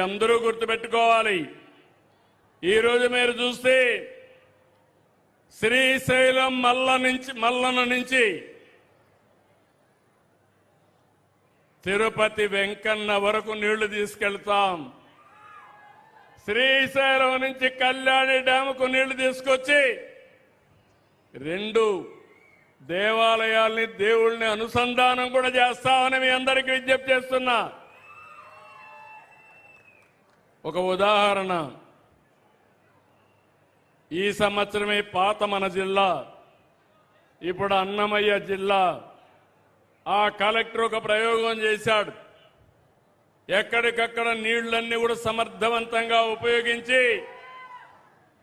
అందరూ గుర్తుపెట్టుకోవాలి. ఈరోజు మీరు చూస్తే శ్రీశైలం మల్లన నుంచి తిరుపతి వెంకన్న వరకు నీళ్లు తీసుకెళ్తాం. శ్రీశైలం నుంచి కళ్యాణి డ్యాముకు నీళ్లు తీసుకొచ్చి 2 దేవాలయాల్ని దేవుళ్ళని అనుసంధానం కూడా చేస్తామని మీ అందరికీ విజ్ఞప్తి చేస్తున్నా. ఒక ఉదాహరణ, ఈ సంవత్సరమే పాత మన జిల్లా, ఇప్పుడు అన్నమయ్య జిల్లా. ఆ కలెక్టర్ ఒక ప్రయోగం చేశాడు. ఎక్కడికక్కడ నీళ్లన్నీ కూడా సమర్థవంతంగా ఉపయోగించి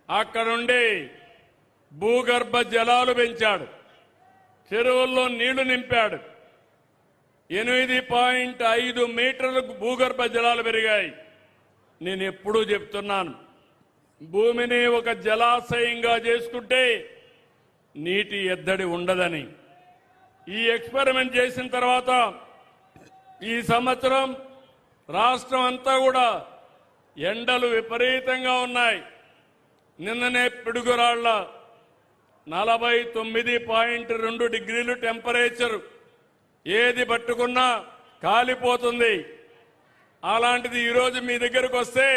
అక్కడుండి భూగర్భ జలాలు పెంచాడు. చెరువుల్లో నీళ్లు నింపాడు. 8.5 మీటర్లకు భూగర్భ జలాలు పెరిగాయి. నేను ఎప్పుడూ చెప్తున్నాను, భూమిని ఒక జలాశయంగా చేసుకుంటే నీటి ఎద్దడి ఉండదని. ఈ ఎక్స్పెరిమెంట్ చేసిన తర్వాత ఈ సంవత్సరం రాష్ట్రం అంతా కూడా ఎండలు విపరీతంగా ఉన్నాయి. నిన్ననే పిడుగురాళ్ల 49.2 డిగ్రీలు టెంపరేచర్, ఏది పట్టుకున్నా కాలిపోతుంది. అలాంటిది ఈరోజు మీ దగ్గరకు వస్తే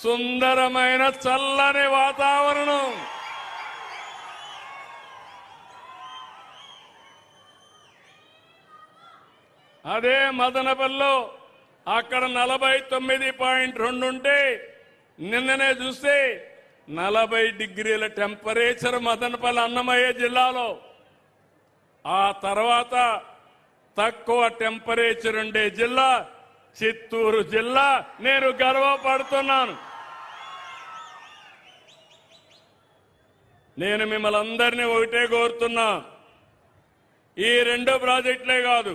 సుందరమైన చల్లని వాతావరణం. అదే మదనపల్లిలో అక్కడ 49.2 ఉంటే నిన్ననే చూస్తే 40 డిగ్రీల టెంపరేచర్ మదనపల్లి అన్నమయ్య జిల్లాలో. ఆ తర్వాత తక్కువ టెంపరేచర్ ఉండే జిల్లా చిత్తూరు జిల్లా. నేను గర్వపడుతున్నాను. నేను మిమ్మల్ని అందరినీ ఒకటే కోరుతున్నా, ఈ 2 ప్రాజెక్టులే కాదు,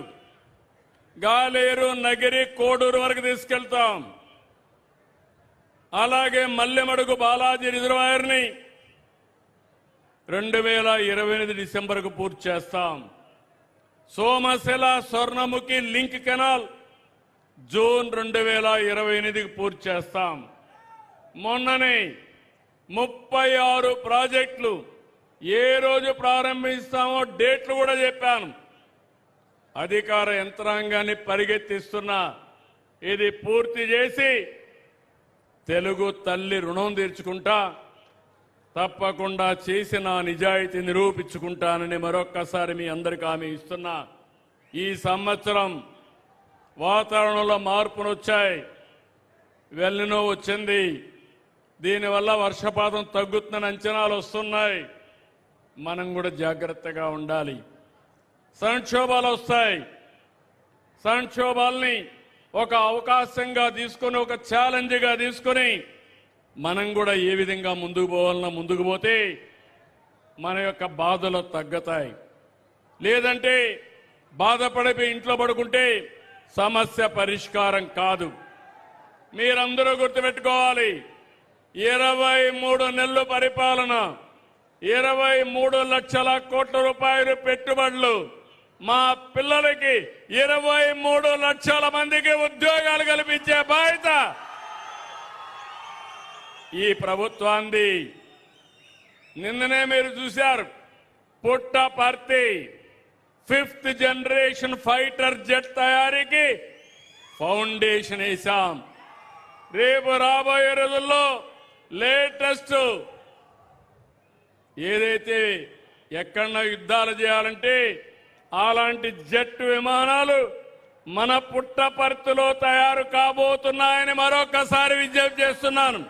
గాలేరు, నగిరి, కోడూరు వరకు తీసుకెళ్తాం. అలాగే మల్లెమడుగు బాలాజీ రిజర్వాయర్ని 2028 డిసెంబర్కు పూర్తి చేస్తాం. Somasila Swarnamukhi link canal June 2028కి పూర్తి చేస్తాం. మొన్ననే 36 ప్రాజెక్టులు ఏ రోజు ప్రారంభిస్తామో డేట్లు కూడా చెప్పాను. అధికార యంత్రాంగాన్ని పరిగెత్తిస్తున్నా. ఇది పూర్తి చేసి తెలుగు తల్లి రుణం తీర్చుకుంటా, తప్పకుండా చేసిన నిజాయితీ నిరూపించుకుంటానని మరొక్కసారి మీ అందరికీ హామీ ఇస్తున్నా. ఈ సంవత్సరం వాతావరణంలో మార్పులు వచ్చాయి. వెల్లినో వచ్చింది. దీనివల్ల వర్షపాతం తగ్గుతుందని అంచనాలు వస్తున్నాయి. మనం కూడా జాగ్రత్తగా ఉండాలి. సంక్షోభాలు వస్తాయి. సంక్షోభాల్ని ఒక అవకాశంగా తీసుకొని, ఒక ఛాలెంజ్గా తీసుకొని మనం కూడా ఏ విధంగా ముందుకు పోవాలన్నా ముందుకు పోతే మన యొక్క బాధలు తగ్గుతాయి. లేదంటే బాధపడిపోయి ఇంట్లో పడుకుంటే సమస్య పరిష్కారం కాదు. మీరందరూ గుర్తుపెట్టుకోవాలి, 23 నెలలు పరిపాలన, 23 లక్షల కోట్ల రూపాయలు పెట్టుబడులు, మా పిల్లలకి 23 లక్షల మందికి ఉద్యోగాలు కల్పించే బాధ్యత ఈ ప్రభుత్వాన్ని. నిన్ననే మీరు చూశారు, Puttaparthi 5th generation fighter jet తయారీకి ఫౌండేషన్ వేశాం. రేపు రాబోయే రోజుల్లో లేటెస్ట్ ఏదైతే ఎక్కడన్నా యుద్ధాలు చేయాలంటే అలాంటి జెట్ విమానాలు మన పుట్టపర్తిలో తయారు కాబోతున్నాయని మరొకసారి విజ్ఞప్తి చేస్తున్నాను.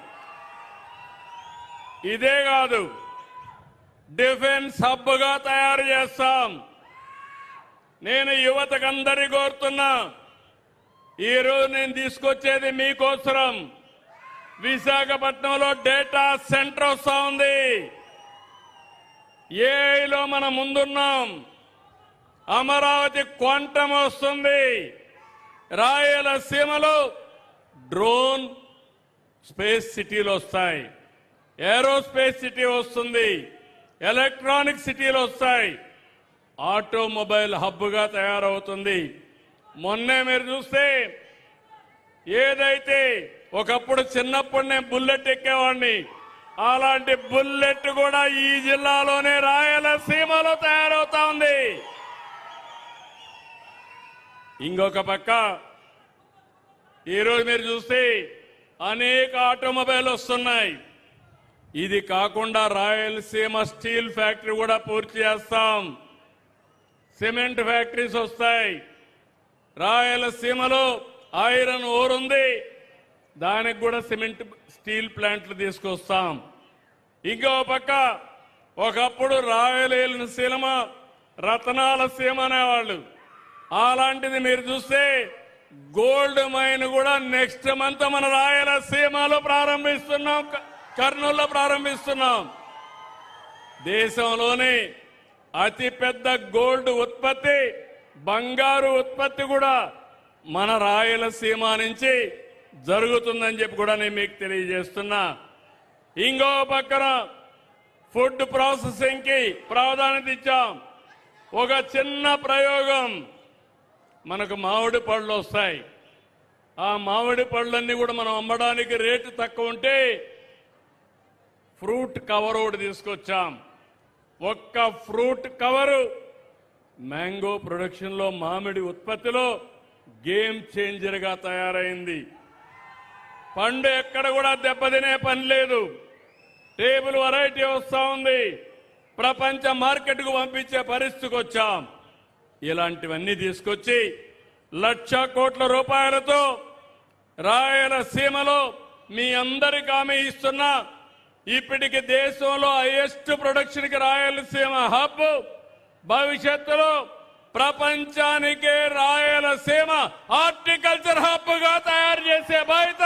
ఇదే కాదు, డిఫెన్స్ హబ్గా తయారు చేస్తాం. నేను యువతకందరి కోరుతున్నా, ఈరోజు నేను తీసుకొచ్చేది మీకోసరం. విశాఖపట్నంలో డేటా సెంటర్ వస్తా ఉంది. ఏఐలో మనం ముందున్నాం. అమరావతి క్వాంటమ్ వస్తుంది. రాయలసీమలో డ్రోన్ స్పేస్ సిటీలు వస్తాయి. ఏరోస్పేస్ సిటీ వస్తుంది. ఎలక్ట్రానిక్ సిటీలు వస్తాయి. ఆటోమొబైల్ హబ్గా తయారవుతుంది. మొన్నే మీరు చూస్తే ఏదైతే ఒకప్పుడు చిన్నప్పుడు నేను బుల్లెట్ ఎక్కేవాడిని, అలాంటి బుల్లెట్ కూడా ఈ జిల్లాలోనే రాయలసీమలో తయారవుతా ఉంది. ఇంకొక పక్క ఈరోజు మీరు చూస్తే అనేక ఆటోమొబైల్ వస్తున్నాయి. ఇది కాకుండా రాయలసీమ స్టీల్ ఫ్యాక్టరీ కూడా పూర్తి చేస్తాం. సిమెంట్ ఫ్యాక్టరీస్ వస్తాయి. రాయలసీమలో ఐరన్ ఓర్ ఉంది, దానికి కూడా సిమెంట్ స్టీల్ ప్లాంట్లు తీసుకొస్తాం. ఇంకో పక్క ఒకప్పుడు రాయలసీమ రతనాల సీమ అనేవాళ్ళు, అలాంటిది మీరు చూస్తే గోల్డ్ మైన్ కూడా నెక్స్ట్ మంత్ మన రాయలసీమలో ప్రారంభిస్తున్నాం, కర్నూలులో ప్రారంభిస్తున్నాం. దేశంలోనే అతిపెద్ద గోల్డ్ ఉత్పత్తి, బంగారు ఉత్పత్తి కూడా మన రాయలసీమ నుంచి జరుగుతుందని చెప్పి కూడా నేను మీకు తెలియజేస్తున్నా. ఇంకో పక్కన ఫుడ్ ప్రాసెసింగ్ కి ప్రాధాన్యత ఇచ్చాం. ఒక చిన్న ప్రయోగం, మనకు మామిడి పళ్ళు వస్తాయి. ఆ మామిడి పళ్ళన్నీ కూడా మనం అమ్మడానికి రేటు తక్కువ ఉంటే ఫ్రూట్ కవర్ ఒకటి తీసుకొచ్చాం. ఒక్క ఫ్రూట్ కవరు మ్యాంగో ప్రొడక్షన్ లో, మామిడి ఉత్పత్తిలో గేమ్ చేంజర్ గా తయారైంది. పండు ఎక్కడ కూడా దెబ్బతినే పని లేదు. టేబుల్ వెరైటీ వస్తా ఉంది. ప్రపంచ మార్కెట్ కు పంపించే పరిస్థితికి వచ్చాం. ఇలాంటివన్నీ తీసుకొచ్చి 1,00,000 కోట్ల రూపాయలతో రాయలసీమలో మీ అందరికీ హామీ ఇస్తున్నా. ఇప్పటికి దేశంలో హైయెస్ట్ ప్రొడక్షన్ కి రాయలసీమ హబ్, భవిష్యత్తులో ప్రపంచానికే రాయలసీమ హార్టికల్చర్ హబ్ గా తయారు చేసే బాధ్యత